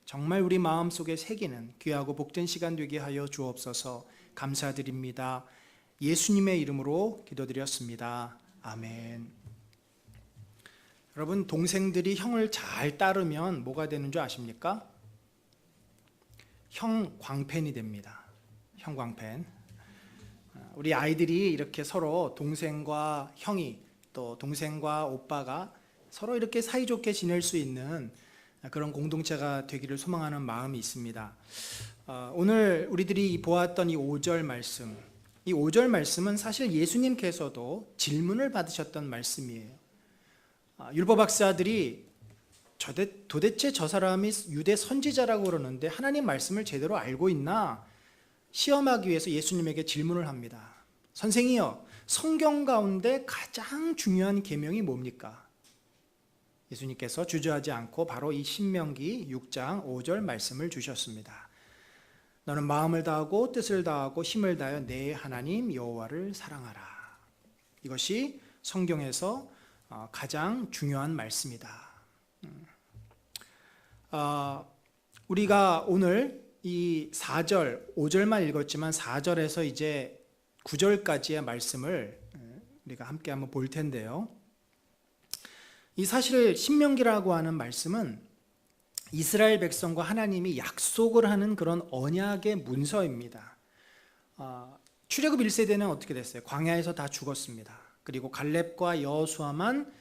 정말 우리 마음속에 새기는 귀하고 복된 시간 되게 하여 주옵소서. 감사드립니다. 예수님의 이름으로 기도드렸습니다. 아멘. 여러분, 동생들이 형을 잘 따르면 뭐가 되는 줄 아십니까? 형광펜이 됩니다. 형광펜. 우리 아이들이 이렇게 서로 동생과 형이, 또 동생과 오빠가 서로 이렇게 사이좋게 지낼 수 있는 그런 공동체가 되기를 소망하는 마음이 있습니다. 오늘 우리들이 보았던 이 5절 말씀, 이 5절 말씀은 사실 예수님께서도 질문을 받으셨던 말씀이에요. 율법학자들이 도대체 저 사람이 유대 선지자라고 그러는데 하나님 말씀을 제대로 알고 있나 시험하기 위해서 예수님에게 질문을 합니다. 선생이여, 성경 가운데 가장 중요한 계명이 뭡니까? 예수님께서 주저하지 않고 바로 이 신명기 6장 5절 말씀을 주셨습니다. 너는 마음을 다하고 뜻을 다하고 힘을 다하여 내 하나님 여호와를 사랑하라. 이것이 성경에서 가장 중요한 말씀이다. 우리가 오늘 이 4절, 5절만 읽었지만 4절에서 이제 9절까지의 말씀을 우리가 함께 한번 볼 텐데요. 이 사실 신명기라고 하는 말씀은 이스라엘 백성과 하나님이 약속을 하는 그런 언약의 문서입니다. 출애굽 1세대는 어떻게 됐어요? 광야에서 다 죽었습니다. 그리고 갈렙과 여호수아만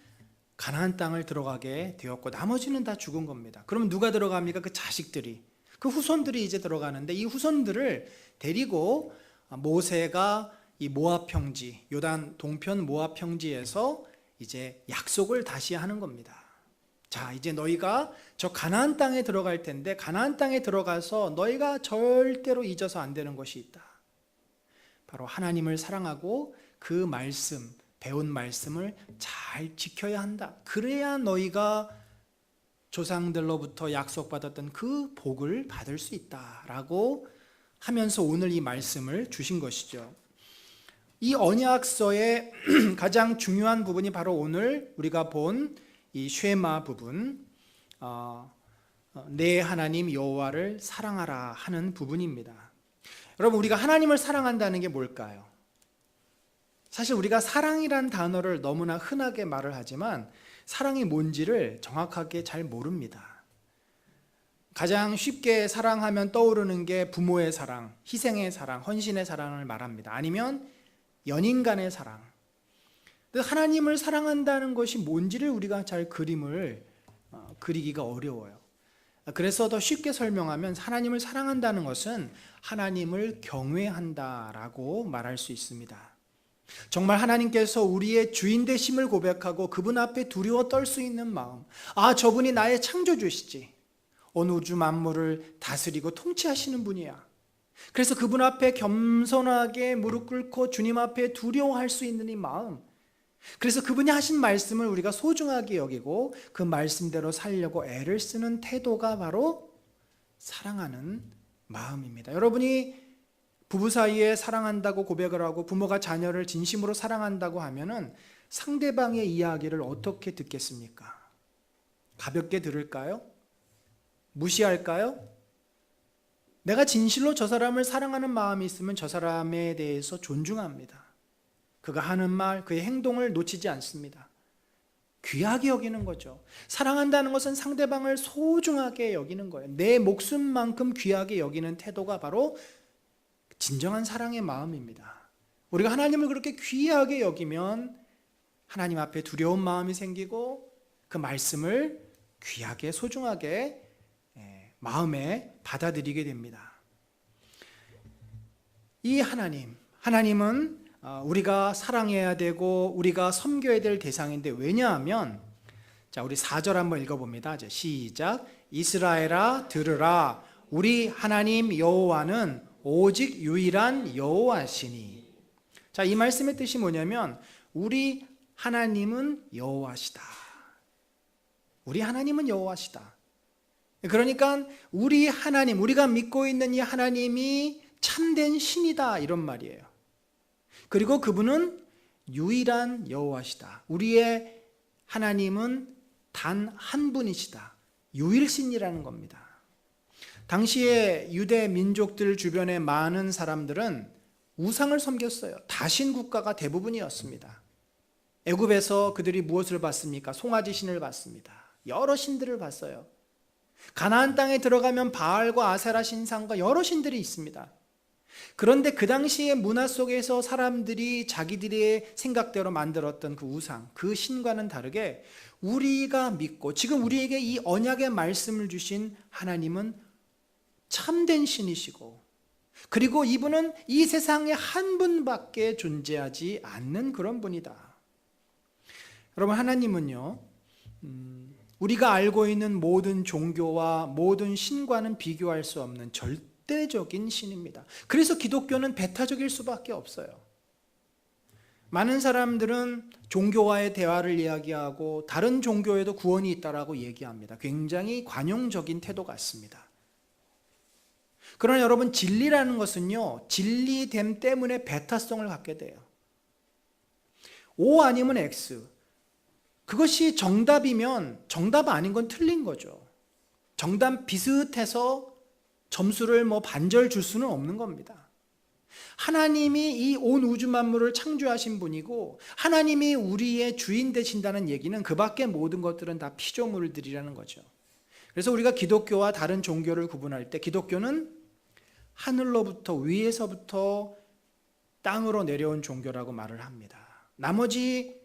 가나안 땅을 들어가게 되었고 나머지는 다 죽은 겁니다. 그러면 누가 들어갑니까? 그 자식들이, 그 후손들이 이제 들어가는데 이 후손들을 데리고 모세가 이 모압 평지, 요단 동편 모압 평지에서 이제 약속을 다시 하는 겁니다. 자, 이제 너희가 저 가나안 땅에 들어갈 텐데 가나안 땅에 들어가서 너희가 절대로 잊어서 안 되는 것이 있다. 바로 하나님을 사랑하고 그 말씀, 배운 말씀을 잘 지켜야 한다. 그래야 너희가 조상들로부터 약속받았던 그 복을 받을 수 있다라고 하면서 오늘 이 말씀을 주신 것이죠. 이 언약서의 가장 중요한 부분이 바로 오늘 우리가 본 이 쉐마 부분, 내 하나님 여호와를 사랑하라 하는 부분입니다. 여러분, 우리가 하나님을 사랑한다는 게 뭘까요? 사실 우리가 사랑이란 단어를 너무나 흔하게 말을 하지만 사랑이 뭔지를 정확하게 잘 모릅니다. 가장 쉽게 사랑하면 떠오르는 게 부모의 사랑, 희생의 사랑, 헌신의 사랑을 말합니다. 아니면 연인 간의 사랑. 하나님을 사랑한다는 것이 뭔지를 우리가 잘 그림을 그리기가 어려워요. 그래서 더 쉽게 설명하면 하나님을 사랑한다는 것은 하나님을 경외한다라고 말할 수 있습니다. 정말 하나님께서 우리의 주인 되심을 고백하고 그분 앞에 두려워 떨 수 있는 마음, 저분이 나의 창조주시지, 온 우주 만물을 다스리고 통치하시는 분이야. 그래서 그분 앞에 겸손하게 무릎 꿇고 주님 앞에 두려워할 수 있는 이 마음, 그래서 그분이 하신 말씀을 우리가 소중하게 여기고 그 말씀대로 살려고 애를 쓰는 태도가 바로 사랑하는 마음입니다. 여러분이 부부 사이에 사랑한다고 고백을 하고 부모가 자녀를 진심으로 사랑한다고 하면은 상대방의 이야기를 어떻게 듣겠습니까? 가볍게 들을까요? 무시할까요? 내가 진실로 저 사람을 사랑하는 마음이 있으면 저 사람에 대해서 존중합니다. 그가 하는 말, 그의 행동을 놓치지 않습니다. 귀하게 여기는 거죠. 사랑한다는 것은 상대방을 소중하게 여기는 거예요. 내 목숨만큼 귀하게 여기는 태도가 바로 진정한 사랑의 마음입니다. 우리가 하나님을 그렇게 귀하게 여기면 하나님 앞에 두려운 마음이 생기고 그 말씀을 귀하게 소중하게 마음에 받아들이게 됩니다. 이 하나님은 우리가 사랑해야 되고 우리가 섬겨야 될 대상인데, 왜냐하면 자, 우리 4절 한번 읽어봅니다. 시작. 이스라엘아 들으라, 우리 하나님 여호와는 오직 유일한 여호와시니. 자, 이 말씀의 뜻이 뭐냐면 우리 하나님은 여호와시다. 우리 하나님은 여호와시다. 그러니까 우리 하나님, 우리가 믿고 있는 이 하나님이 참된 신이다, 이런 말이에요. 그리고 그분은 유일한 여호와시다. 우리의 하나님은 단 한 분이시다. 유일신이라는 겁니다. 당시에 유대 민족들 주변의 많은 사람들은 우상을 섬겼어요. 다신 국가가 대부분이었습니다. 애굽에서 그들이 무엇을 봤습니까? 송아지 신을 봤습니다. 여러 신들을 봤어요. 가나안 땅에 들어가면 바알과 아세라 신상과 여러 신들이 있습니다. 그런데 그 당시의 문화 속에서 사람들이 자기들의 생각대로 만들었던 그 우상, 그 신과는 다르게 우리가 믿고 지금 우리에게 이 언약의 말씀을 주신 하나님은 참된 신이시고, 그리고 이분은 이 세상에 한 분밖에 존재하지 않는 그런 분이다. 여러분, 하나님은요, 우리가 알고 있는 모든 종교와 모든 신과는 비교할 수 없는 절대적인 신입니다. 그래서 기독교는 배타적일 수밖에 없어요. 많은 사람들은 종교와의 대화를 이야기하고 다른 종교에도 구원이 있다라고 얘기합니다. 굉장히 관용적인 태도 같습니다. 그러나 여러분, 진리라는 것은요, 진리됨 때문에 배타성을 갖게 돼요. O 아니면 X, 그것이 정답이면 정답 아닌 건 틀린 거죠. 정답 비슷해서 점수를 반절 줄 수는 없는 겁니다. 하나님이 이 온 우주 만물을 창조하신 분이고 하나님이 우리의 주인 되신다는 얘기는 그 밖의 모든 것들은 다 피조물들이라는 거죠. 그래서 우리가 기독교와 다른 종교를 구분할 때 기독교는 하늘로부터, 위에서부터 땅으로 내려온 종교라고 말을 합니다. 나머지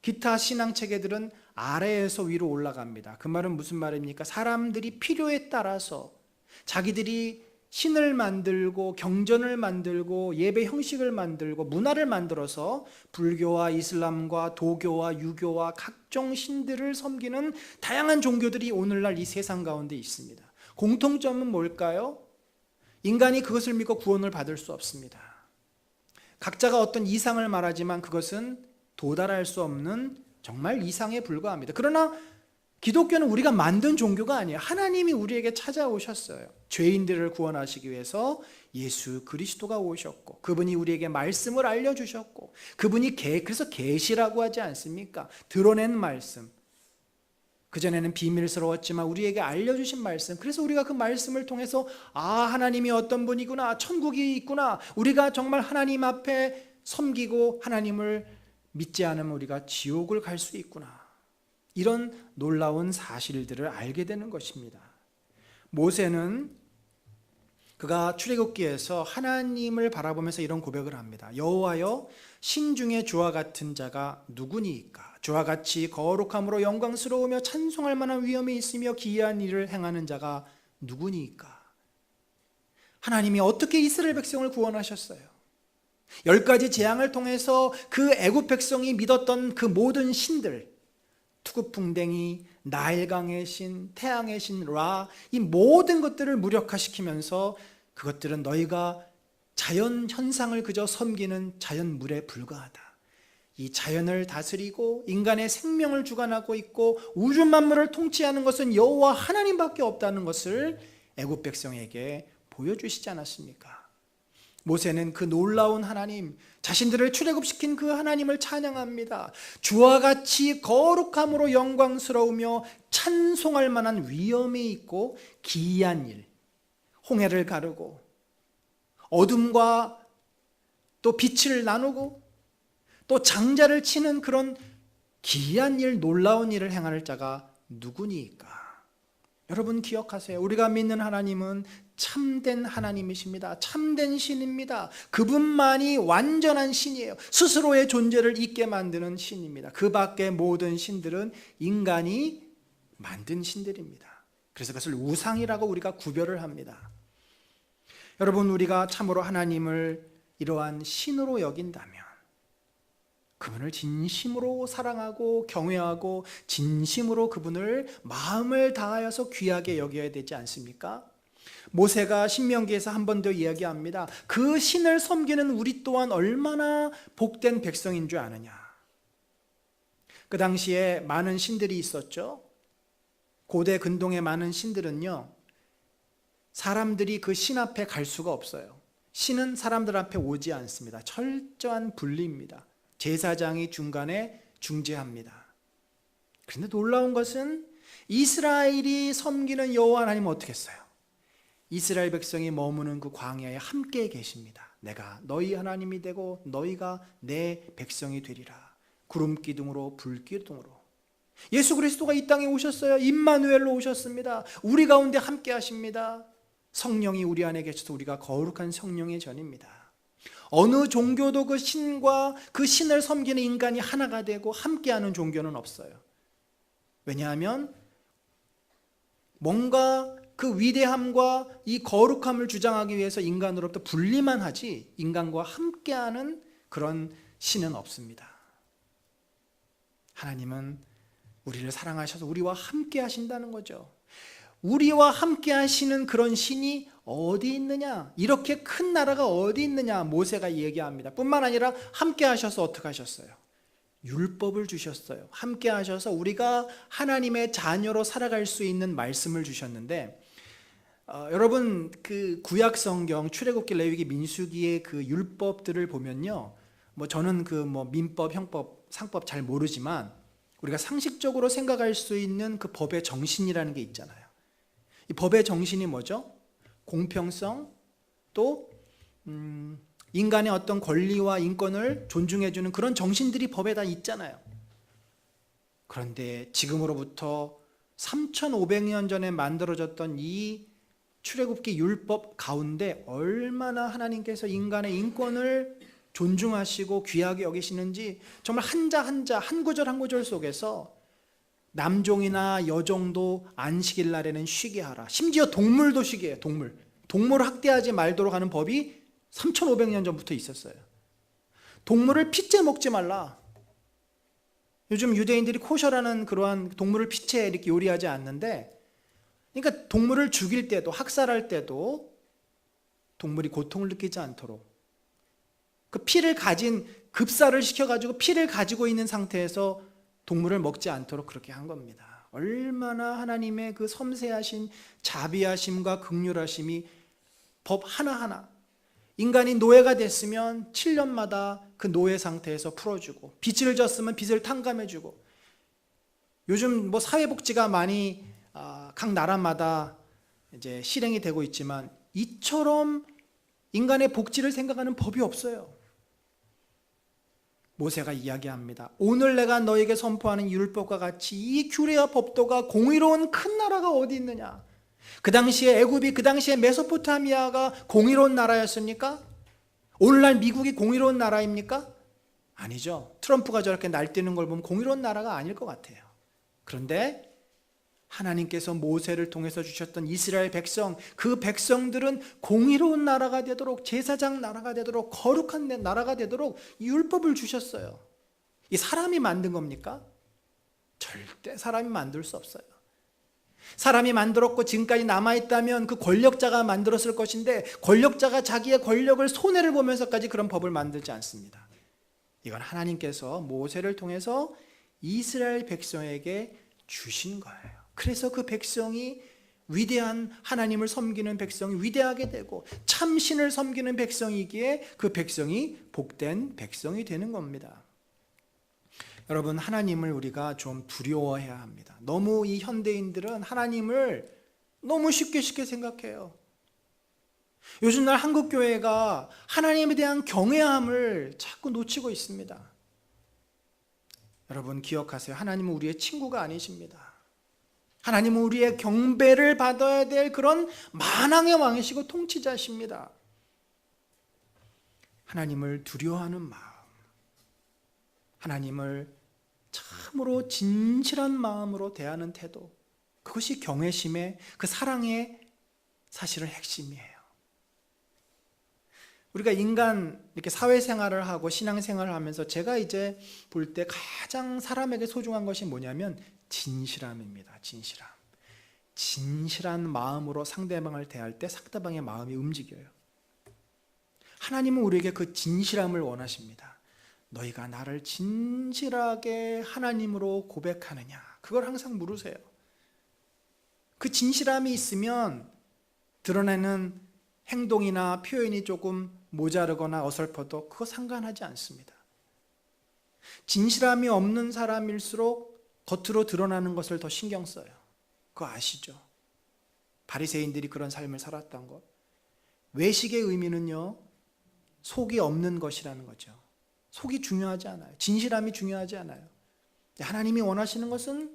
기타 신앙 체계들은 아래에서 위로 올라갑니다. 그 말은 무슨 말입니까? 사람들이 필요에 따라서 자기들이 신을 만들고 경전을 만들고 예배 형식을 만들고 문화를 만들어서 불교와 이슬람과 도교와 유교와 각종 신들을 섬기는 다양한 종교들이 오늘날 이 세상 가운데 있습니다. 공통점은 뭘까요? 인간이 그것을 믿고 구원을 받을 수 없습니다. 각자가 어떤 이상을 말하지만 그것은 도달할 수 없는 정말 이상에 불과합니다. 그러나 기독교는 우리가 만든 종교가 아니에요. 하나님이 우리에게 찾아오셨어요. 죄인들을 구원하시기 위해서 예수 그리스도가 오셨고, 그분이 우리에게 말씀을 알려주셨고, 그분이 그래서 계시라고 하지 않습니까? 드러낸 말씀. 그전에는 비밀스러웠지만 우리에게 알려주신 말씀. 그래서 우리가 그 말씀을 통해서 하나님이 어떤 분이구나, 천국이 있구나, 우리가 정말 하나님 앞에 섬기고 하나님을 믿지 않으면 우리가 지옥을 갈 수 있구나, 이런 놀라운 사실들을 알게 되는 것입니다. 모세는 그가 출애굽기에서 하나님을 바라보면서 이런 고백을 합니다. 여호와여, 신 중에 주와 같은 자가 누구니이까? 주와 같이 거룩함으로 영광스러우며 찬송할 만한 위엄이 있으며 기이한 일을 행하는 자가 누구니이까? 하나님이 어떻게 이스라엘 백성을 구원하셨어요? 10가지 재앙을 통해서 그 애굽 백성이 믿었던 그 모든 신들, 투구풍뎅이, 나일강의 신, 태양의 신 라, 이 모든 것들을 무력화시키면서 그것들은 너희가 자연 현상을 그저 섬기는 자연물에 불과하다. 이 자연을 다스리고 인간의 생명을 주관하고 있고 우주 만물을 통치하는 것은 여호와 하나님밖에 없다는 것을 애굽 백성에게 보여주시지 않았습니까? 모세는 그 놀라운 하나님, 자신들을 출애굽시킨 그 하나님을 찬양합니다. 주와 같이 거룩함으로 영광스러우며 찬송할 만한 위엄이 있고 기이한 일, 홍해를 가르고 어둠과 또 빛을 나누고 또 장자를 치는 그런 기이한 일, 놀라운 일을 행할 자가 누구니까? 여러분 기억하세요. 우리가 믿는 하나님은 참된 하나님이십니다. 참된 신입니다. 그분만이 완전한 신이에요. 스스로의 존재를 잊게 만드는 신입니다. 그 밖의 모든 신들은 인간이 만든 신들입니다. 그래서 그것을 우상이라고 우리가 구별을 합니다. 여러분, 우리가 참으로 하나님을 이러한 신으로 여긴다면 그분을 진심으로 사랑하고 경외하고 진심으로 그분을 마음을 다하여서 귀하게 여겨야 되지 않습니까? 모세가 신명기에서 한 번 더 이야기합니다. 그 신을 섬기는 우리 또한 얼마나 복된 백성인 줄 아느냐. 그 당시에 많은 신들이 있었죠. 고대 근동의 많은 신들은요, 사람들이 그 신 앞에 갈 수가 없어요. 신은 사람들 앞에 오지 않습니다. 철저한 분리입니다. 제사장이 중간에 중재합니다. 그런데 놀라운 것은 이스라엘이 섬기는 여호와 하나님은 어떻게 했어요? 이스라엘 백성이 머무는 그 광야에 함께 계십니다. 내가 너희 하나님이 되고 너희가 내 백성이 되리라. 구름 기둥으로 불 기둥으로. 예수 그리스도가 이 땅에 오셨어요. 임마누엘로 오셨습니다. 우리 가운데 함께 하십니다. 성령이 우리 안에 계셔서 우리가 거룩한 성령의 전입니다. 어느 종교도 그 신과 그 신을 섬기는 인간이 하나가 되고 함께하는 종교는 없어요. 왜냐하면 뭔가 그 위대함과 이 거룩함을 주장하기 위해서 인간으로부터 분리만 하지 인간과 함께하는 그런 신은 없습니다. 하나님은 우리를 사랑하셔서 우리와 함께 하신다는 거죠. 우리와 함께 하시는 그런 신이 어디 있느냐? 이렇게 큰 나라가 어디 있느냐? 모세가 얘기합니다. 뿐만 아니라 함께 하셔서 어떻게 하셨어요? 율법을 주셨어요. 함께 하셔서 우리가 하나님의 자녀로 살아갈 수 있는 말씀을 주셨는데 여러분 그 구약 성경 출애굽기, 레위기, 민수기의 그 율법들을 보면요, 뭐 저는 그 뭐 민법, 형법, 상법 잘 모르지만 우리가 상식적으로 생각할 수 있는 그 법의 정신이라는 게 있잖아요. 이 법의 정신이 뭐죠? 공평성, 또 인간의 어떤 권리와 인권을 존중해주는 그런 정신들이 법에 다 있잖아요. 그런데 지금으로부터 3,500년 전에 만들어졌던 이 출애굽기 율법 가운데 얼마나 하나님께서 인간의 인권을 존중하시고 귀하게 여기시는지 정말 한자 한자 한 구절 한 구절 속에서 남종이나 여종도 안식일 날에는 쉬게 하라. 심지어 동물도 쉬게 해요. 동물을 학대하지 말도록 하는 법이 3,500년 전부터 있었어요. 동물을 피째 먹지 말라. 요즘 유대인들이 코셔라는 그러한 동물을 피째 이렇게 요리하지 않는데, 그러니까 동물을 죽일 때도 학살할 때도 동물이 고통을 느끼지 않도록 그 피를 가진 급사를 시켜가지고 피를 가지고 있는 상태에서 동물을 먹지 않도록 그렇게 한 겁니다. 얼마나 하나님의 그 섬세하신 자비하심과 긍휼하심이 법 하나하나, 인간이 노예가 됐으면 7년마다 그 노예 상태에서 풀어주고, 빚을 졌으면 빚을 탕감해주고, 요즘 뭐 사회복지가 많이 각 나라마다 이제 실행이 되고 있지만 이처럼 인간의 복지를 생각하는 법이 없어요. 모세가 이야기합니다. 오늘 내가 너에게 선포하는 율법과 같이 이 규례와 법도가 공의로운 큰 나라가 어디 있느냐? 그 당시에 애굽이, 그 당시에 메소포타미아가 공의로운 나라였습니까? 오늘날 미국이 공의로운 나라입니까? 아니죠. 트럼프가 저렇게 날뛰는 걸 보면 공의로운 나라가 아닐 것 같아요. 그런데 하나님께서 모세를 통해서 주셨던 이스라엘 백성, 그 백성들은 공의로운 나라가 되도록, 제사장 나라가 되도록, 거룩한 나라가 되도록 율법을 주셨어요. 이 사람이 만든 겁니까? 절대 사람이 만들 수 없어요. 사람이 만들었고 지금까지 남아있다면 그 권력자가 만들었을 것인데, 권력자가 자기의 권력을 손해를 보면서까지 그런 법을 만들지 않습니다. 이건 하나님께서 모세를 통해서 이스라엘 백성에게 주신 거예요. 그래서 그 백성이 위대한 하나님을 섬기는 백성이 위대하게 되고 참신을 섬기는 백성이기에 그 백성이 복된 백성이 되는 겁니다. 여러분, 하나님을 우리가 좀 두려워해야 합니다. 너무 이 현대인들은 하나님을 너무 쉽게 생각해요. 요즘날 한국교회가 하나님에 대한 경외함을 자꾸 놓치고 있습니다. 여러분 기억하세요. 하나님은 우리의 친구가 아니십니다. 하나님은 우리의 경배를 받아야 될 그런 만왕의 왕이시고 통치자십니다. 하나님을 두려워하는 마음, 하나님을 참으로 진실한 마음으로 대하는 태도, 그것이 경외심의, 그 사랑의 사실은 핵심이에요. 우리가 인간 이렇게 사회생활을 하고 신앙생활을 하면서 제가 이제 볼 때 가장 사람에게 소중한 것이 뭐냐면 진실함입니다. 진실한 마음으로 상대방을 대할 때 상대방의 마음이 움직여요. 하나님은 우리에게 그 진실함을 원하십니다. 너희가 나를 진실하게 하나님으로 고백하느냐, 그걸 항상 물으세요. 그 진실함이 있으면 드러내는 행동이나 표현이 조금 모자르거나 어설퍼도 그거 상관하지 않습니다. 진실함이 없는 사람일수록 겉으로 드러나는 것을 더 신경 써요. 그거 아시죠? 바리새인들이 그런 삶을 살았던 것. 외식의 의미는요, 속이 없는 것이라는 거죠. 속이 중요하지 않아요. 진실함이 중요하지 않아요. 하나님이 원하시는 것은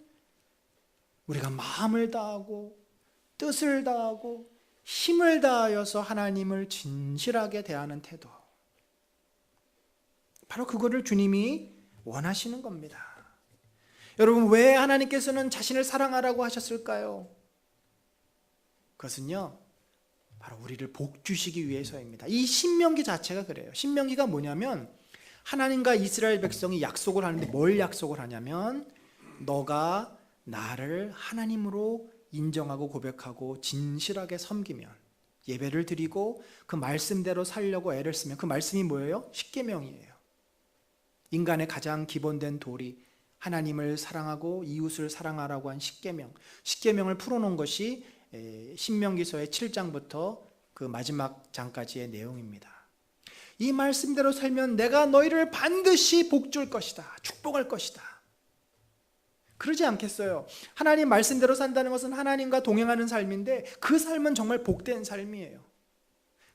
우리가 마음을 다하고 뜻을 다하고 힘을 다하여서 하나님을 진실하게 대하는 태도. 바로 그거를 주님이 원하시는 겁니다. 여러분, 왜 하나님께서는 자신을 사랑하라고 하셨을까요? 그것은요, 바로 우리를 복 주시기 위해서입니다. 이 신명기 자체가 그래요. 신명기가 뭐냐면 하나님과 이스라엘 백성이 약속을 하는데 뭘 약속을 하냐면 너가 나를 하나님으로 인정하고 고백하고 진실하게 섬기면, 예배를 드리고 그 말씀대로 살려고 애를 쓰면, 그 말씀이 뭐예요? 십계명이에요. 인간의 가장 기본된 도리, 하나님을 사랑하고 이웃을 사랑하라고 한 십계명. 십계명을 풀어놓은 것이 신명기서의 7장부터 그 마지막 장까지의 내용입니다. 이 말씀대로 살면 내가 너희를 반드시 복 줄 것이다, 축복할 것이다. 그러지 않겠어요? 하나님 말씀대로 산다는 것은 하나님과 동행하는 삶인데 그 삶은 정말 복된 삶이에요.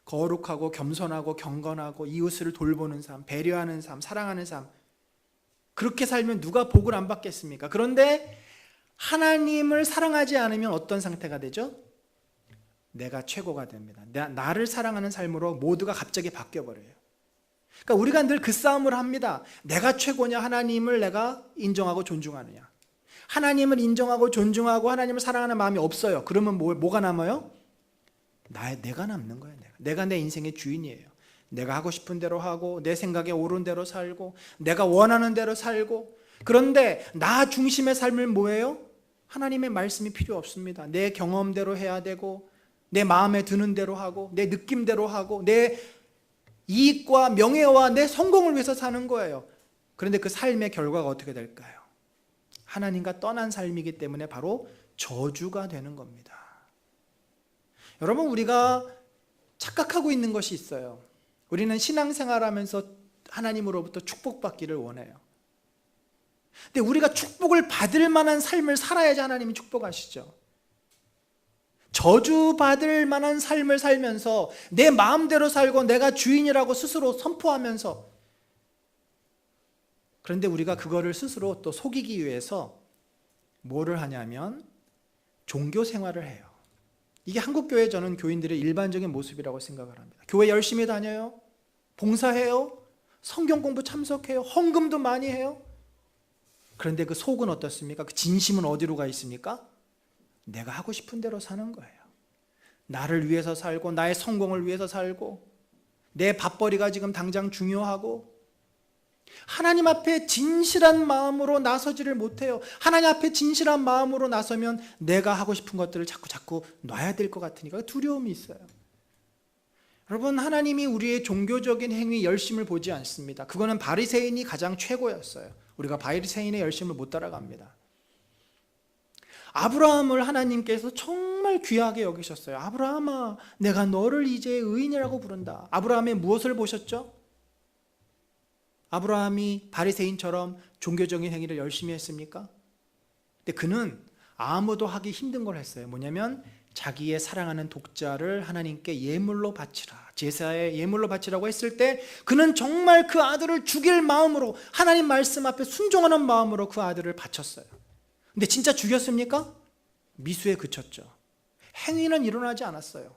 거룩하고 겸손하고 경건하고 이웃을 돌보는 삶, 배려하는 삶, 사랑하는 삶. 그렇게 살면 누가 복을 안 받겠습니까? 그런데 하나님을 사랑하지 않으면 어떤 상태가 되죠? 내가 최고가 됩니다. 나를 사랑하는 삶으로 모두가 갑자기 바뀌어버려요. 그러니까 우리가 늘 그 싸움을 합니다. 내가 최고냐, 하나님을 내가 인정하고 존중하느냐. 하나님을 인정하고 존중하고 하나님을 사랑하는 마음이 없어요. 그러면 뭐가 남아요? 내가 남는 거예요. 내가 내 인생의 주인이에요. 내가 하고 싶은 대로 하고 내 생각에 옳은 대로 살고 내가 원하는 대로 살고. 그런데 나 중심의 삶은 뭐예요? 하나님의 말씀이 필요 없습니다. 내 경험대로 해야 되고 내 마음에 드는 대로 하고 내 느낌대로 하고 내 이익과 명예와 내 성공을 위해서 사는 거예요. 그런데 그 삶의 결과가 어떻게 될까요? 하나님과 떠난 삶이기 때문에 바로 저주가 되는 겁니다. 여러분, 우리가 착각하고 있는 것이 있어요. 우리는 신앙생활하면서 하나님으로부터 축복받기를 원해요. 근데 우리가 축복을 받을 만한 삶을 살아야지 하나님이 축복하시죠. 저주받을 만한 삶을 살면서 내 마음대로 살고 내가 주인이라고 스스로 선포하면서, 그런데 우리가 그거를 스스로 또 속이기 위해서 뭐를 하냐면 종교 생활을 해요. 이게 한국교회 저는 교인들의 일반적인 모습이라고 생각을 합니다. 교회 열심히 다녀요. 봉사해요. 성경 공부 참석해요. 헌금도 많이 해요. 그런데 그 속은 어떻습니까? 그 진심은 어디로 가 있습니까? 내가 하고 싶은 대로 사는 거예요. 나를 위해서 살고 나의 성공을 위해서 살고 내 밥벌이가 지금 당장 중요하고 하나님 앞에 진실한 마음으로 나서지를 못해요. 하나님 앞에 진실한 마음으로 나서면 내가 하고 싶은 것들을 자꾸 놔야 될 것 같으니까 두려움이 있어요. 여러분, 하나님이 우리의 종교적인 행위 열심을 보지 않습니다. 그거는 바리새인이 가장 최고였어요. 우리가 바리새인의 열심을 못 따라갑니다. 아브라함을 하나님께서 정말 귀하게 여기셨어요. 아브라함아, 내가 너를 이제 의인이라고 부른다. 아브라함의 무엇을 보셨죠? 아브라함이 바리새인처럼 종교적인 행위를 열심히 했습니까? 근데 그는 아무도 하기 힘든 걸 했어요. 뭐냐면 자기의 사랑하는 독자를 하나님께 예물로 바치라, 제사에 예물로 바치라고 했을 때 그는 정말 그 아들을 죽일 마음으로, 하나님 말씀 앞에 순종하는 마음으로 그 아들을 바쳤어요. 근데 진짜 죽였습니까? 미수에 그쳤죠. 행위는 일어나지 않았어요.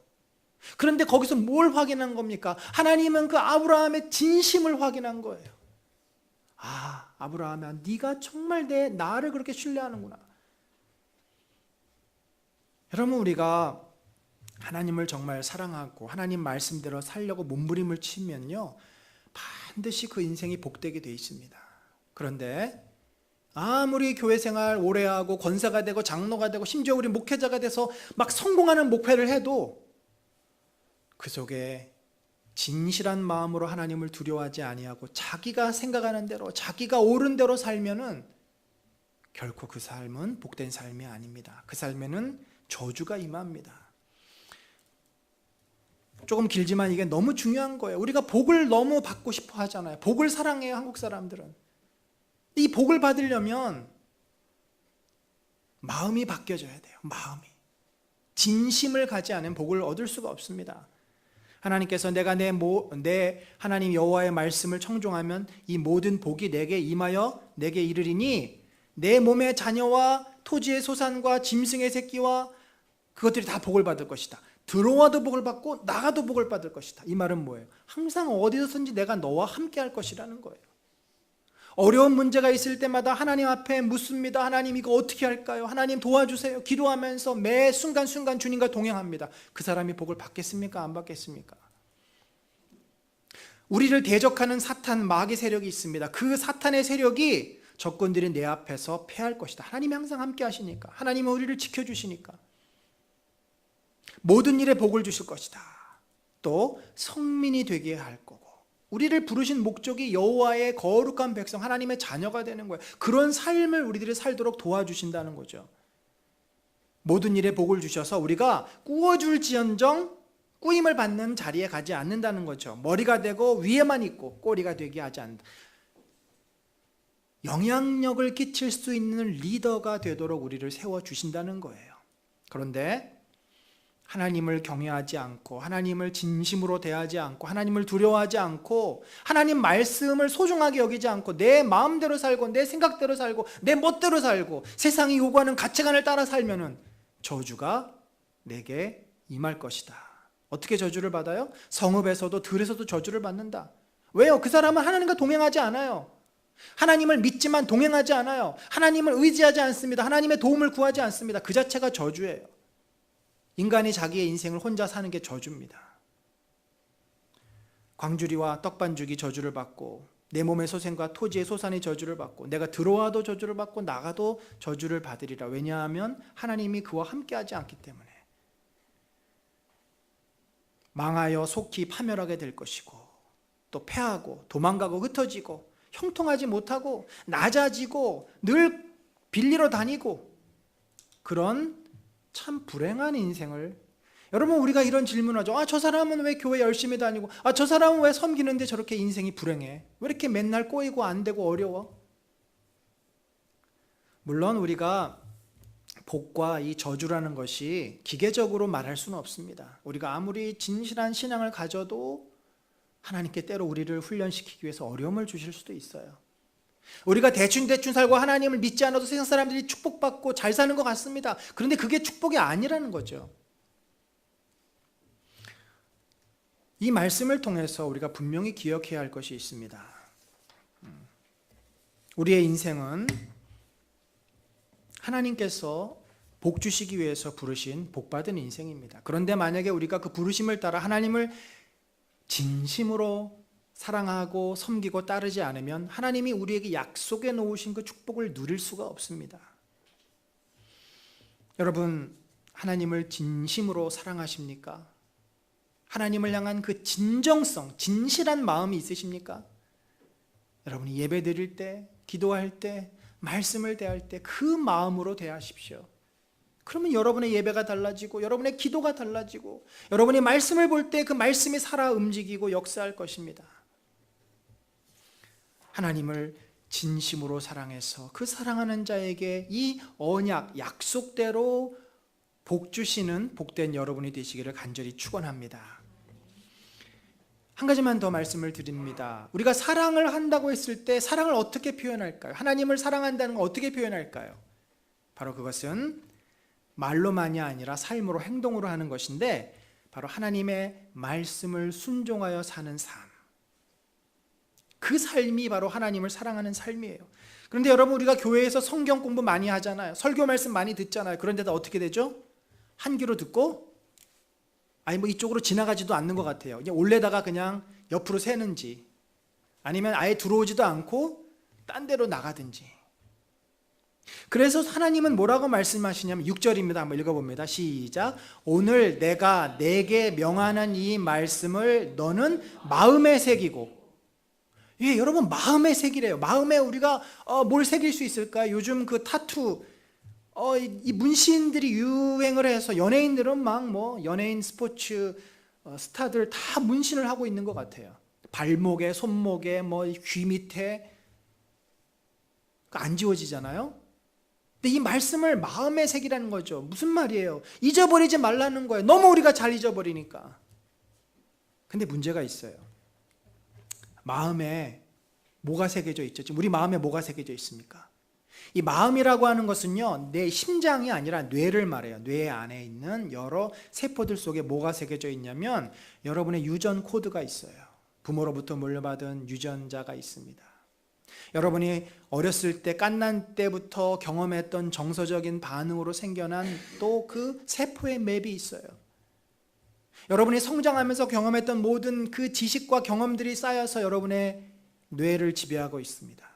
그런데 거기서 뭘 확인한 겁니까? 하나님은 그 아브라함의 진심을 확인한 거예요. 아, 아브라함아, 네가 정말 나를 그렇게 신뢰하는구나. 여러분, 우리가 하나님을 정말 사랑하고 하나님 말씀대로 살려고 몸부림을 치면요, 반드시 그 인생이 복되게 돼 있습니다. 그런데 아무리 교회 생활 오래 하고 권사가 되고 장로가 되고 심지어 우리 목회자가 돼서 막 성공하는 목회를 해도 그 속에 진실한 마음으로 하나님을 두려워하지 아니하고 자기가 생각하는 대로 자기가 옳은 대로 살면은 결코 그 삶은 복된 삶이 아닙니다. 그 삶에는 저주가 임합니다. 조금 길지만 이게 너무 중요한 거예요. 우리가 복을 너무 받고 싶어 하잖아요. 복을 사랑해요, 한국 사람들은. 이 복을 받으려면 마음이 바뀌어져야 돼요. 마음이. 진심을 가지 않으면 복을 얻을 수가 없습니다. 하나님께서 내가 내 하나님 여호와의 말씀을 청종하면 이 모든 복이 내게 임하여 내게 이르리니 내 몸의 자녀와 토지의 소산과 짐승의 새끼와 그것들이 다 복을 받을 것이다. 들어와도 복을 받고 나가도 복을 받을 것이다. 이 말은 뭐예요? 항상 어디서든지 내가 너와 함께 할 것이라는 거예요. 어려운 문제가 있을 때마다 하나님 앞에 묻습니다. 하나님 이거 어떻게 할까요? 하나님 도와주세요. 기도하면서 매 순간순간 주님과 동행합니다. 그 사람이 복을 받겠습니까? 안 받겠습니까? 우리를 대적하는 사탄, 마귀 세력이 있습니다. 그 사탄의 세력이 적군들이 내 앞에서 패할 것이다. 하나님이 항상 함께 하시니까, 하나님은 우리를 지켜주시니까 모든 일에 복을 주실 것이다. 또 성민이 되게 할 거고, 우리를 부르신 목적이 여호와의 거룩한 백성, 하나님의 자녀가 되는 거예요. 그런 삶을 우리들이 살도록 도와주신다는 거죠. 모든 일에 복을 주셔서 우리가 꾸어줄지언정 꾸임을 받는 자리에 가지 않는다는 거죠. 머리가 되고 위에만 있고 꼬리가 되게 하지 않는다. 영향력을 끼칠 수 있는 리더가 되도록 우리를 세워주신다는 거예요. 그런데 하나님을 경외하지 않고, 하나님을 진심으로 대하지 않고, 하나님을 두려워하지 않고, 하나님 말씀을 소중하게 여기지 않고 내 마음대로 살고 내 생각대로 살고 내 멋대로 살고 세상이 요구하는 가치관을 따라 살면은 저주가 내게 임할 것이다. 어떻게 저주를 받아요? 성읍에서도 들에서도 저주를 받는다. 왜요? 그 사람은 하나님과 동행하지 않아요. 하나님을 믿지만 동행하지 않아요. 하나님을 의지하지 않습니다. 하나님의 도움을 구하지 않습니다. 그 자체가 저주예요. 인간이 자기의 인생을 혼자 사는 게 저주입니다. 광주리와 떡반죽이 저주를 받고 내 몸의 소생과 토지의 소산이 저주를 받고 내가 들어와도 저주를 받고 나가도 저주를 받으리라. 왜냐하면 하나님이 그와 함께하지 않기 때문에. 망하여 속히 파멸하게 될 것이고 또 패하고 도망가고 흩어지고 형통하지 못하고 낮아지고 늘 빌리러 다니고 그런 참 불행한 인생을, 여러분 우리가 이런 질문하죠. 저 사람은 왜 교회 열심히 다니고, 저 사람은 왜 섬기는데 저렇게 인생이 불행해? 왜 이렇게 맨날 꼬이고 안 되고 어려워? 물론 우리가 복과 이 저주라는 것이 기계적으로 말할 수는 없습니다. 우리가 아무리 진실한 신앙을 가져도 하나님께 때로 우리를 훈련시키기 위해서 어려움을 주실 수도 있어요. 우리가 대충 살고 하나님을 믿지 않아도 세상 사람들이 축복받고 잘 사는 것 같습니다. 그런데 그게 축복이 아니라는 거죠. 이 말씀을 통해서 우리가 분명히 기억해야 할 것이 있습니다. 우리의 인생은 하나님께서 복 주시기 위해서 부르신 복받은 인생입니다. 그런데 만약에 우리가 그 부르심을 따라 하나님을 진심으로 사랑하고 섬기고 따르지 않으면 하나님이 우리에게 약속해 놓으신 그 축복을 누릴 수가 없습니다. 여러분, 하나님을 진심으로 사랑하십니까? 하나님을 향한 그 진정성, 진실한 마음이 있으십니까? 여러분이 예배 드릴 때, 기도할 때, 말씀을 대할 때 그 마음으로 대하십시오. 그러면 여러분의 예배가 달라지고 여러분의 기도가 달라지고 여러분이 말씀을 볼 때 그 말씀이 살아 움직이고 역사할 것입니다. 하나님을 진심으로 사랑해서 그 사랑하는 자에게 이 언약, 약속대로 복 주시는 복된 여러분이 되시기를 간절히 축원합니다. 한 가지만 더 말씀을 드립니다. 우리가 사랑을 한다고 했을 때 사랑을 어떻게 표현할까요? 하나님을 사랑한다는 걸 어떻게 표현할까요? 바로 그것은 말로만이 아니라 삶으로, 행동으로 하는 것인데 바로 하나님의 말씀을 순종하여 사는 삶, 그 삶이 바로 하나님을 사랑하는 삶이에요. 그런데 여러분, 우리가 교회에서 성경 공부 많이 하잖아요. 설교 말씀 많이 듣잖아요. 그런데도 어떻게 되죠? 한 귀로 듣고 이쪽으로 지나가지도 않는 것 같아요. 그냥 올래다가 그냥 옆으로 새는지 아니면 아예 들어오지도 않고 딴 데로 나가든지. 그래서 하나님은 뭐라고 말씀하시냐면 6절입니다. 한번 읽어봅니다. 시작. 오늘 내가 내게 명하는 이 말씀을 너는 마음에 새기고. 예, 여러분, 마음에 새기래요. 마음에 우리가 뭘 새길 수 있을까요? 요즘 그 타투, 이 문신들이 유행을 해서 연예인들은 막 연예인 스포츠 스타들 다 문신을 하고 있는 것 같아요. 발목에, 손목에, 귀 밑에 안 지워지잖아요. 근데 근데 이 말씀을 마음에 새기라는 거죠. 무슨 말이에요? 잊어버리지 말라는 거예요. 너무 우리가 잘 잊어버리니까. 근데 문제가 있어요. 마음에 뭐가 새겨져 있죠? 지금 우리 마음에 뭐가 새겨져 있습니까? 이 마음이라고 하는 것은요, 내 심장이 아니라 뇌를 말해요. 뇌 안에 있는 여러 세포들 속에 뭐가 새겨져 있냐면 여러분의 유전 코드가 있어요. 부모로부터 물려받은 유전자가 있습니다. 여러분이 어렸을 때 갓난 때부터 경험했던 정서적인 반응으로 생겨난 또 그 세포의 맵이 있어요. 여러분이 성장하면서 경험했던 모든 그 지식과 경험들이 쌓여서 여러분의 뇌를 지배하고 있습니다.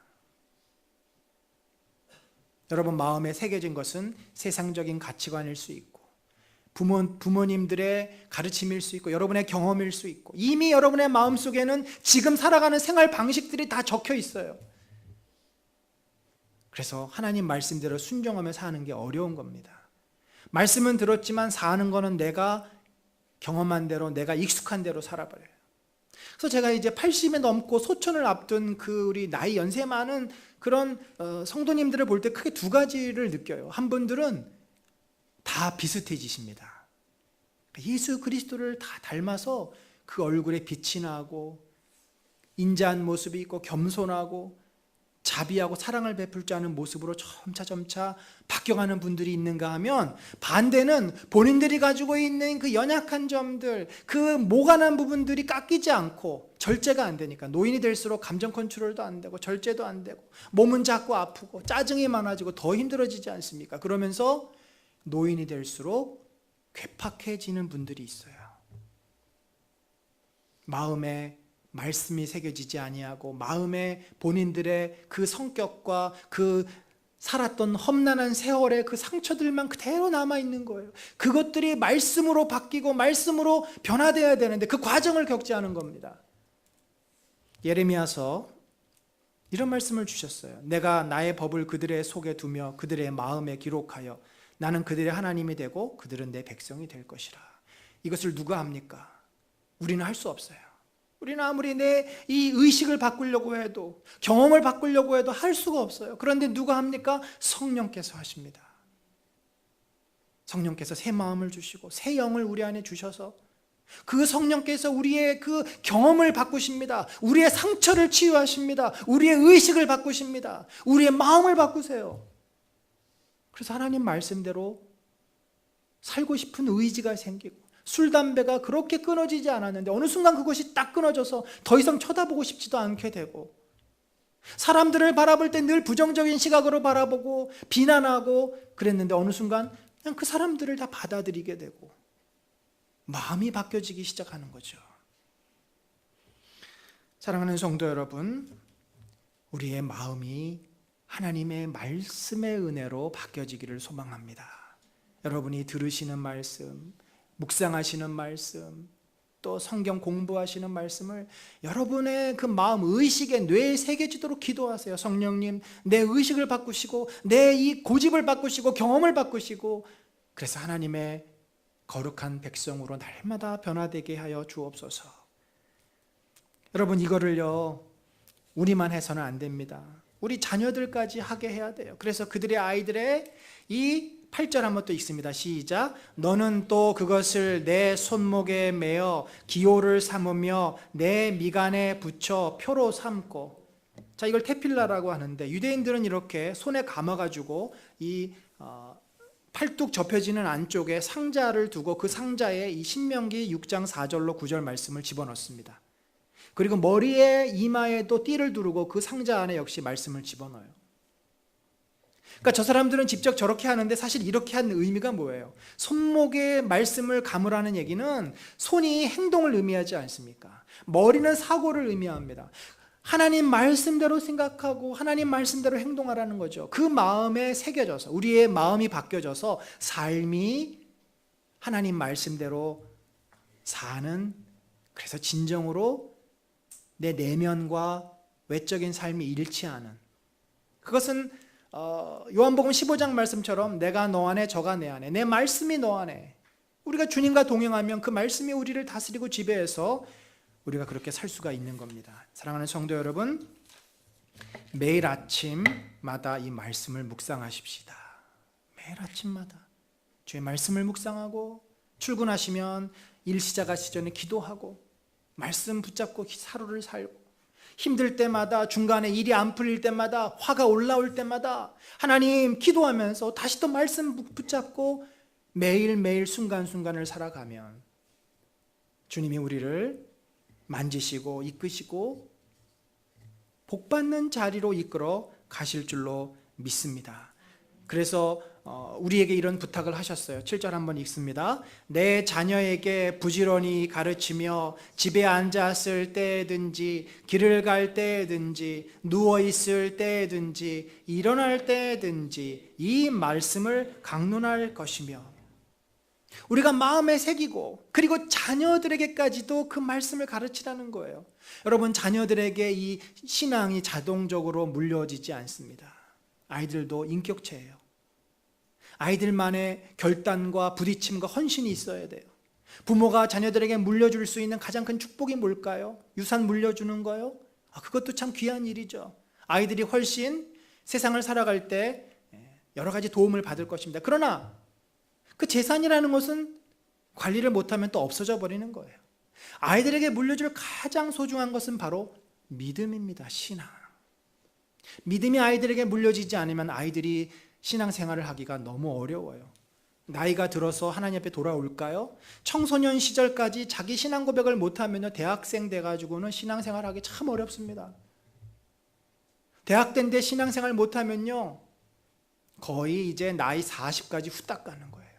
여러분 마음에 새겨진 것은 세상적인 가치관일 수 있고 부모님들의 가르침일 수 있고 여러분의 경험일 수 있고 이미 여러분의 마음속에는 지금 살아가는 생활 방식들이 다 적혀 있어요. 그래서 하나님 말씀대로 순종하며 사는 게 어려운 겁니다. 말씀은 들었지만 사는 거는 내가 경험한 대로 내가 익숙한 대로 살아버려요. 그래서 제가 이제 80이 넘고 소천을 앞둔 그 우리 나이 연세 많은 그런 성도님들을 볼 때 크게 두 가지를 느껴요. 한 분들은 다 비슷해지십니다. 예수 그리스도를 다 닮아서 그 얼굴에 빛이 나고 인자한 모습이 있고 겸손하고 자비하고 사랑을 베풀 줄 아는 모습으로 점차 바뀌어가는 분들이 있는가 하면 반대는 본인들이 가지고 있는 그 연약한 점들, 그 모가난 부분들이 깎이지 않고 절제가 안 되니까 노인이 될수록 감정 컨트롤도 안 되고 절제도 안 되고 몸은 자꾸 아프고 짜증이 많아지고 더 힘들어지지 않습니까? 그러면서 노인이 될수록 괴팍해지는 분들이 있어요. 마음에 말씀이 새겨지지 아니하고 마음에 본인들의 그 성격과 그 살았던 험난한 세월의 그 상처들만 그대로 남아있는 거예요. 그것들이 말씀으로 바뀌고 말씀으로 변화되어야 되는데 그 과정을 겪지 않은 겁니다. 예레미야서 이런 말씀을 주셨어요. 내가 나의 법을 그들의 속에 두며 그들의 마음에 기록하여 나는 그들의 하나님이 되고 그들은 내 백성이 될 것이라. 이것을 누가 합니까? 우리는 할 수 없어요. 우리는 아무리 내 이 의식을 바꾸려고 해도 경험을 바꾸려고 해도 할 수가 없어요. 그런데 누가 합니까? 성령께서 하십니다. 성령께서 새 마음을 주시고 새 영을 우리 안에 주셔서 그 성령께서 우리의 그 경험을 바꾸십니다. 우리의 상처를 치유하십니다. 우리의 의식을 바꾸십니다. 우리의 마음을 바꾸세요. 그래서 하나님 말씀대로 살고 싶은 의지가 생기고 술, 담배가 그렇게 끊어지지 않았는데 어느 순간 그것이 딱 끊어져서 더 이상 쳐다보고 싶지도 않게 되고 사람들을 바라볼 때 늘 부정적인 시각으로 바라보고 비난하고 그랬는데 어느 순간 그냥 그 사람들을 다 받아들이게 되고 마음이 바뀌어지기 시작하는 거죠. 사랑하는 성도 여러분, 우리의 마음이 하나님의 말씀의 은혜로 바뀌어지기를 소망합니다. 여러분이 들으시는 말씀, 묵상하시는 말씀, 또 성경 공부하시는 말씀을 여러분의 그 마음, 의식에 뇌에 새겨지도록 기도하세요. 성령님, 내 의식을 바꾸시고 내 이 고집을 바꾸시고 경험을 바꾸시고 그래서 하나님의 거룩한 백성으로 날마다 변화되게 하여 주옵소서. 여러분 이거를요 우리만 해서는 안 됩니다. 우리 자녀들까지 하게 해야 돼요. 그래서 그들의 아이들의 이 8절 한번 또 읽습니다. 시작. 너는 또 그것을 내 손목에 매어 기호를 삼으며 내 미간에 붙여 표로 삼고. 자, 이걸 테필라라고 하는데 유대인들은 이렇게 손에 감아가지고 이 팔뚝 접혀지는 안쪽에 상자를 두고 그 상자에 이 신명기 6장 4절로 9절 말씀을 집어넣습니다. 그리고 머리에 이마에 또 띠를 두르고 그 상자 안에 역시 말씀을 집어넣어요. 그러니까 저 사람들은 직접 저렇게 하는데 사실 이렇게 한 의미가 뭐예요? 손목에 말씀을 감으라는 얘기는 손이 행동을 의미하지 않습니까? 머리는 사고를 의미합니다. 하나님 말씀대로 생각하고 하나님 말씀대로 행동하라는 거죠. 그 마음에 새겨져서 우리의 마음이 바뀌어져서 삶이 하나님 말씀대로 사는, 그래서 진정으로 내 내면과 외적인 삶이 일치하는, 그것은 요한복음 15장 말씀처럼 내가 너 안에 저가 내 안에, 내 말씀이 너 안에, 우리가 주님과 동행하면 그 말씀이 우리를 다스리고 지배해서 우리가 그렇게 살 수가 있는 겁니다. 사랑하는 성도 여러분, 매일 아침마다 이 말씀을 묵상하십시다. 매일 아침마다 주의 말씀을 묵상하고 출근하시면 일 시작하시기 전에 기도하고 말씀 붙잡고 하루를 살고 힘들 때마다 중간에 일이 안 풀릴 때마다 화가 올라올 때마다 하나님 기도하면서 다시 또 말씀 붙잡고 매일매일 순간순간을 살아가면 주님이 우리를 만지시고 이끄시고 복받는 자리로 이끌어 가실 줄로 믿습니다. 그래서 우리에게 이런 부탁을 하셨어요. 7절 한번 읽습니다. 내 자녀에게 부지런히 가르치며 집에 앉았을 때든지 길을 갈 때든지 누워있을 때든지 일어날 때든지 이 말씀을 강론할 것이며 우리가 마음에 새기고 그리고 자녀들에게까지도 그 말씀을 가르치라는 거예요. 여러분, 자녀들에게 이 신앙이 자동적으로 물려지지 않습니다. 아이들도 인격체예요. 아이들만의 결단과 부딪힘과 헌신이 있어야 돼요. 부모가 자녀들에게 물려줄 수 있는 가장 큰 축복이 뭘까요? 유산 물려주는 거요? 그것도 참 귀한 일이죠. 아이들이 훨씬 세상을 살아갈 때 여러 가지 도움을 받을 것입니다. 그러나 그 재산이라는 것은 관리를 못하면 또 없어져 버리는 거예요. 아이들에게 물려줄 가장 소중한 것은 바로 믿음입니다. 신앙. 믿음이 아이들에게 물려지지 않으면 아이들이 신앙생활을 하기가 너무 어려워요. 나이가 들어서 하나님 앞에 돌아올까요? 청소년 시절까지 자기 신앙 고백을 못하면요, 대학생 돼가지고는 신앙생활 하기 참 어렵습니다. 대학 때인데 신앙생활 못하면요 거의 이제 나이 40까지 후딱 가는 거예요.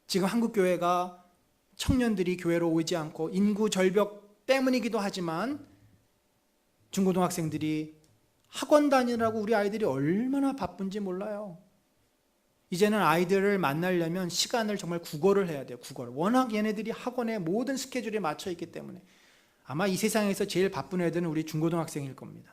지금 한국교회가 청년들이 교회로 오지 않고 인구 절벽 때문이기도 하지만 중고등학생들이 학원 다니느라고 우리 아이들이 얼마나 바쁜지 몰라요. 이제는 아이들을 만나려면 시간을 정말 국어를 해야 돼요. 국어를. 워낙 얘네들이 학원에 모든 스케줄에 맞춰 있기 때문에 아마 이 세상에서 제일 바쁜 애들은 우리 중고등학생일 겁니다.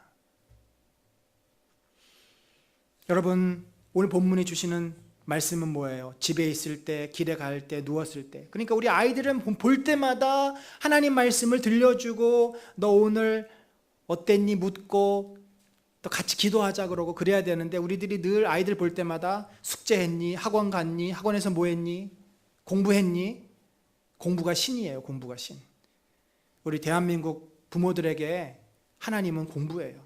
여러분, 오늘 본문이 주시는 말씀은 뭐예요? 집에 있을 때, 길에 갈 때, 누웠을 때. 그러니까 우리 아이들은 볼 때마다 하나님 말씀을 들려주고 너 오늘 어땠니? 묻고 또 같이 기도하자 그러고 그래야 되는데 우리들이 늘 아이들 볼 때마다 숙제했니? 학원 갔니? 학원에서 뭐 했니? 공부했니? 공부가 신이에요. 공부가 신. 우리 대한민국 부모들에게 하나님은 공부예요.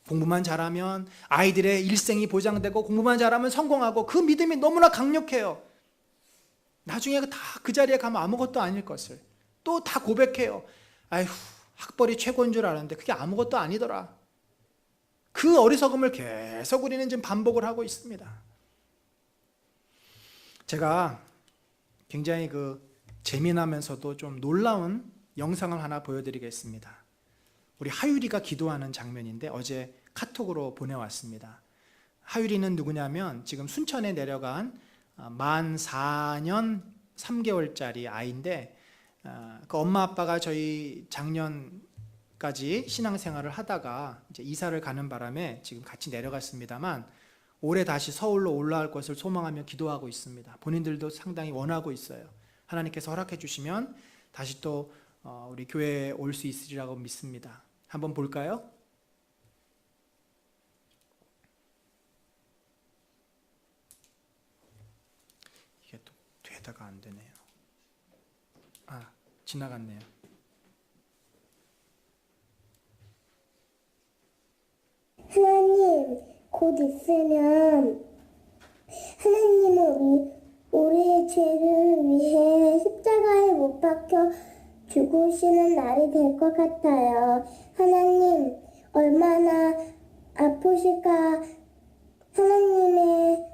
공부만 잘하면 아이들의 일생이 보장되고 공부만 잘하면 성공하고 그 믿음이 너무나 강력해요. 나중에 다 그 자리에 가면 아무것도 아닐 것을 또 다 고백해요. 아휴, 학벌이 최고인 줄 알았는데 그게 아무것도 아니더라. 그 어리석음을 계속 우리는 지금 반복을 하고 있습니다. 제가 굉장히 재미나면서도 좀 놀라운 영상을 하나 보여드리겠습니다. 우리 하율이가 기도하는 장면인데 어제 카톡으로 보내왔습니다. 하율이는 누구냐면 지금 순천에 내려간 만 4년 3개월짜리 아이인데 그 엄마 아빠가 저희 작년까지 신앙생활을 하다가 이제 이사를 가는 바람에 지금 같이 내려갔습니다만 올해 다시 서울로 올라올 것을 소망하며 기도하고 있습니다. 본인들도 상당히 원하고 있어요. 하나님께서 허락해 주시면 다시 또 우리 교회에 올 수 있으리라고 믿습니다. 한번 볼까요? 이게 또 되다가 안 되네요. 지나갔네요. 하나님, 곧 있으면 하나님은 우리의 죄를 위해 십자가에 못 박혀 죽으시는 날이 될 것 같아요. 하나님, 얼마나 아프실까. 하나님의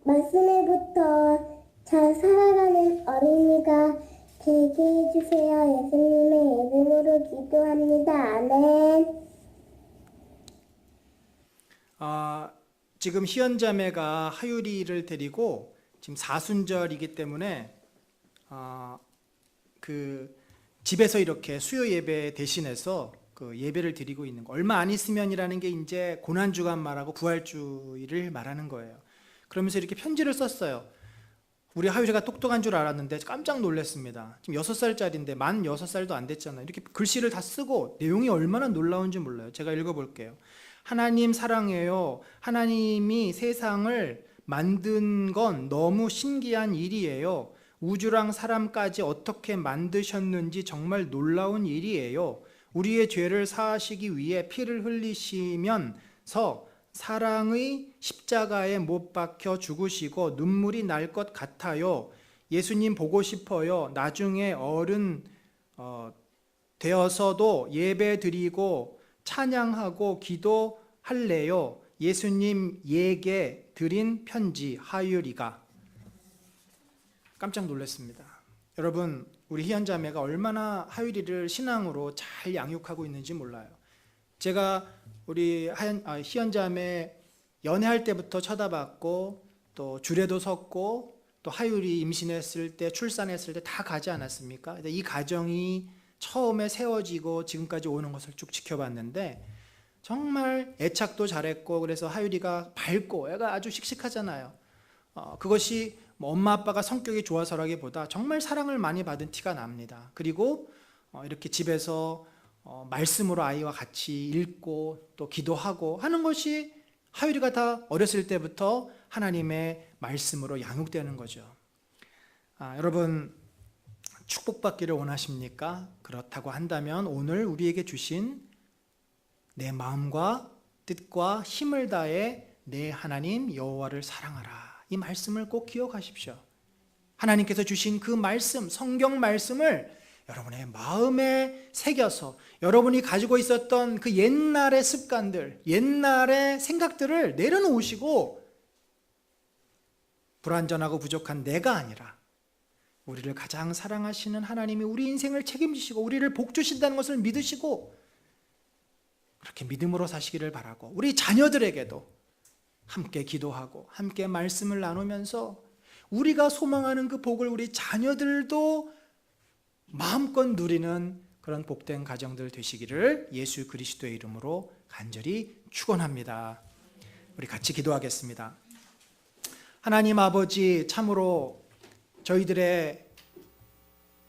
말씀에부터 잘 살아가는 어린이가 되게 해주세요. 예수님의 이름으로 기도합니다. 아멘. 지금 희연자매가 하율이를 데리고 지금 사순절이기 때문에 그 집에서 이렇게 수요 예배 대신해서 그 예배를 드리고 있는 거. 얼마 안 있으면이라는 게 이제 고난주간 말하고 부활주일을 말하는 거예요. 그러면서 이렇게 편지를 썼어요. 우리 하율이가 똑똑한 줄 알았는데 깜짝 놀랐습니다. 지금 6살짜리인데 만 6살도 안 됐잖아요. 이렇게 글씨를 다 쓰고 내용이 얼마나 놀라운지 몰라요. 제가 읽어볼게요. 하나님 사랑해요. 하나님이 세상을 만든 건 너무 신기한 일이에요. 우주랑 사람까지 어떻게 만드셨는지 정말 놀라운 일이에요. 우리의 죄를 사하시기 위해 피를 흘리시면서 사랑의 십자가에 못 박혀 죽으시고 눈물이 날 것 같아요. 예수님 보고 싶어요. 나중에 어른 되어서도 예배 드리고 찬양하고 기도할래요. 예수님에게 드린 편지. 하율이가. 깜짝 놀랐습니다. 여러분, 우리 희연자매가 얼마나 하율이를 신앙으로 잘 양육하고 있는지 몰라요. 제가 우리 희연자매 연애할 때부터 쳐다봤고, 또 줄에도 섰고, 또 하율이 임신했을 때, 출산했을 때 다 가지 않았습니까? 이 가정이 처음에 세워지고 지금까지 오는 것을 쭉 지켜봤는데 정말 애착도 잘했고, 그래서 하율이가 밝고 애가 아주 씩씩하잖아요. 그것이 뭐 엄마 아빠가 성격이 좋아서라기보다 정말 사랑을 많이 받은 티가 납니다. 그리고 이렇게 집에서 말씀으로 아이와 같이 읽고 또 기도하고 하는 것이 하율이가 다 어렸을 때부터 하나님의 말씀으로 양육되는 거죠. 여러분, 축복받기를 원하십니까? 그렇다고 한다면 오늘 우리에게 주신 내 마음과 뜻과 힘을 다해 내 하나님 여호와를 사랑하라, 이 말씀을 꼭 기억하십시오. 하나님께서 주신 그 말씀, 성경 말씀을 여러분의 마음에 새겨서 여러분이 가지고 있었던 그 옛날의 습관들, 옛날의 생각들을 내려놓으시고 불완전하고 부족한 내가 아니라 우리를 가장 사랑하시는 하나님이 우리 인생을 책임지시고 우리를 복주신다는 것을 믿으시고 그렇게 믿음으로 사시기를 바라고, 우리 자녀들에게도 함께 기도하고 함께 말씀을 나누면서 우리가 소망하는 그 복을 우리 자녀들도 마음껏 누리는 그런 복된 가정들 되시기를 예수 그리스도의 이름으로 간절히 축원합니다. 우리 같이 기도하겠습니다. 하나님 아버지, 참으로 저희들의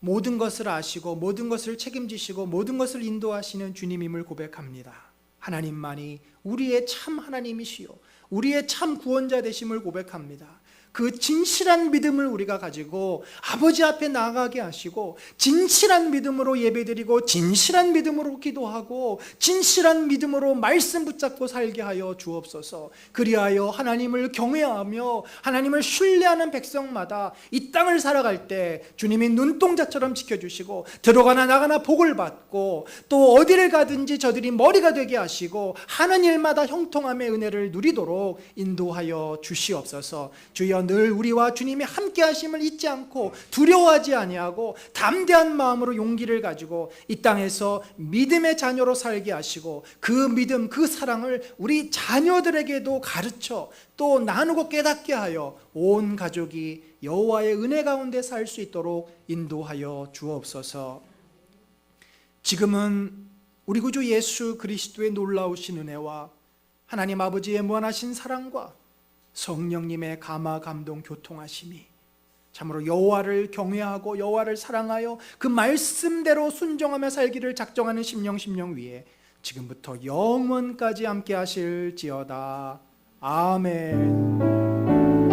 모든 것을 아시고 모든 것을 책임지시고 모든 것을 인도하시는 주님임을 고백합니다. 하나님만이 우리의 참 하나님이시요 우리의 참 구원자 되심을 고백합니다. 그 진실한 믿음을 우리가 가지고 아버지 앞에 나아가게 하시고 진실한 믿음으로 예배드리고 진실한 믿음으로 기도하고 진실한 믿음으로 말씀 붙잡고 살게 하여 주옵소서. 그리하여 하나님을 경외하며 하나님을 신뢰하는 백성마다 이 땅을 살아갈 때 주님이 눈동자처럼 지켜주시고 들어가나 나가나 복을 받고 또 어디를 가든지 저들이 머리가 되게 하시고 하는 일마다 형통함의 은혜를 누리도록 인도하여 주시옵소서. 주여, 늘 우리와 주님이 함께 하심을 잊지 않고 두려워하지 아니하고 담대한 마음으로 용기를 가지고 이 땅에서 믿음의 자녀로 살게 하시고 그 믿음, 그 사랑을 우리 자녀들에게도 가르쳐 또 나누고 깨닫게 하여 온 가족이 여호와의 은혜 가운데 살 수 있도록 인도하여 주옵소서. 지금은 우리 구주 예수 그리스도의 놀라우신 은혜와 하나님 아버지의 무한하신 사랑과 성령님의 감화 감동 교통하심이 참으로 여호와를 경외하고 여호와를 사랑하여 그 말씀대로 순종하며 살기를 작정하는 심령 위에 지금부터 영원까지 함께 하실지어다. 아멘.